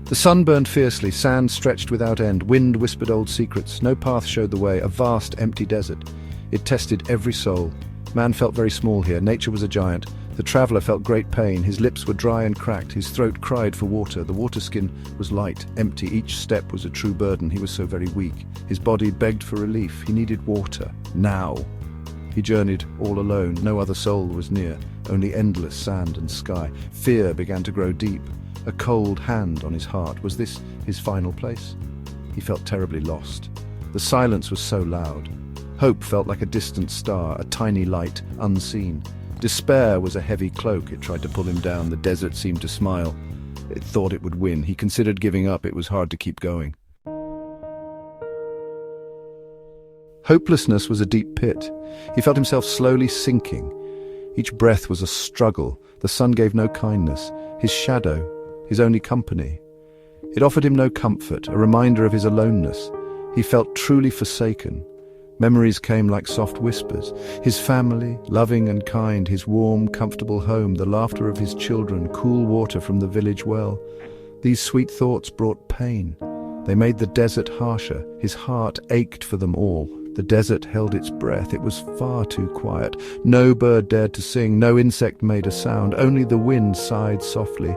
The sun burned fiercely, sand stretched without end, wind whispered old secrets, no path showed the way, a vast empty desert. It tested every soul. Man felt very small here, nature was a giant. The traveller felt great pain, his lips were dry and cracked, his throat cried for water, the water skin was light, empty, each step was a true burden, he was so very weak. His body begged for relief, he needed water, now. He journeyed all alone, no other soul was near, only endless sand and sky. Fear began to grow deep, a cold hand on his heart. Was this his final place? He felt terribly lost. The silence was so loud. Hope felt like a distant star, a tiny light, unseen. Despair was a heavy cloak, it tried to pull him down. The desert seemed to smile. It thought it would win. He considered giving up, it was hard to keep going. Hopelessness was a deep pit. He felt himself slowly sinking. Each breath was a struggle. The sun gave no kindness. His shadow, his only company. It offered him no comfort, a reminder of his aloneness. He felt truly forsaken. Memories came like soft whispers. His family, loving and kind, his warm, comfortable home, the laughter of his children, cool water from the village well. These sweet thoughts brought pain. They made the desert harsher. His heart ached for them all. The desert held its breath. It was far too quiet. No bird dared to sing, no insect made a sound. Only the wind sighed softly.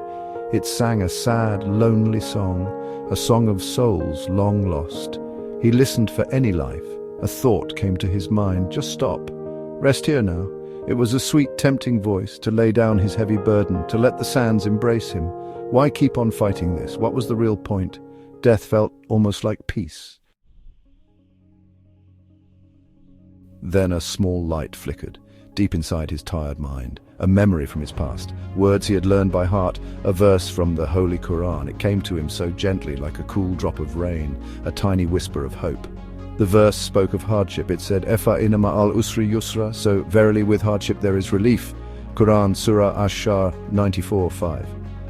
It sang a sad, lonely song, a song of souls long lost. He listened for any life. A thought came to his mind, just stop. Rest here now. It was a sweet, tempting voice to lay down his heavy burden, to let the sands embrace him. Why keep on fighting this? What was the real point? Death felt almost like peace. Then a small light flickered, deep inside his tired mind. A memory from his past, words he had learned by heart, a verse from the Holy Quran. It came to him so gently, like a cool drop of rain, a tiny whisper of hope. The verse spoke of hardship. It said, "Efa inna ma'al usri yusra," so verily with hardship there is relief. Quran, Surah Ash-Shar 94:5.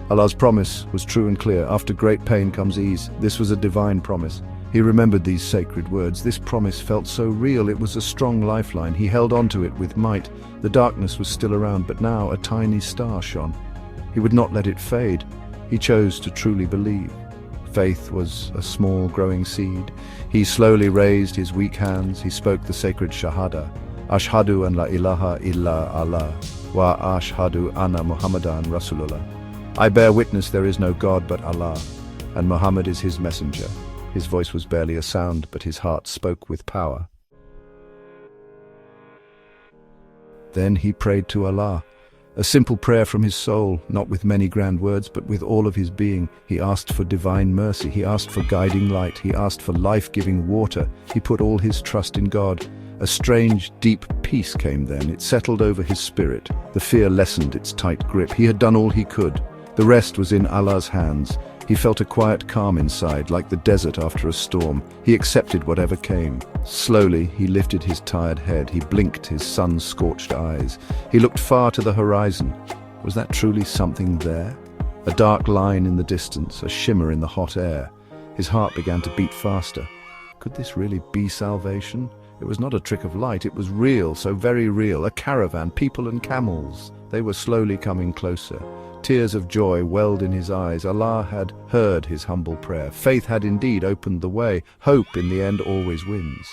Allah's promise was true and clear. After great pain comes ease. This was a divine promise. He remembered these sacred words. This promise felt so real. It was a strong lifeline. He held on to it with might. The darkness was still around, but now a tiny star shone. He would not let it fade. He chose to truly believe. Faith was a small growing seed. He slowly raised his weak hands. He spoke the sacred Shahada. Ashhadu an la ilaha illa Allah wa ashhadu anna Muhammadan Rasulullah. I bear witness there is no God but Allah, and Muhammad is his messenger. His voice was barely a sound, but his heart spoke with power. Then he prayed to Allah. A simple prayer from his soul, not with many grand words, but with all of his being. He asked for divine mercy. He asked for guiding light. He asked for life-giving water. He put all his trust in God. A strange, deep peace came then. It settled over his spirit. The fear lessened its tight grip. He had done all he could. The rest was in Allah's hands. He felt a quiet calm inside, like the desert after a storm. He accepted whatever came. Slowly, he lifted his tired head. He blinked his sun-scorched eyes. He looked far to the horizon. Was that truly something there? A dark line in the distance, a shimmer in the hot air. His heart began to beat faster. Could this really be salvation? It was not a trick of light. It was real, so very real. A caravan, people and camels. They were slowly coming closer. Tears of joy welled in his eyes. Allah had heard his humble prayer. Faith had indeed opened the way. Hope in the end always wins.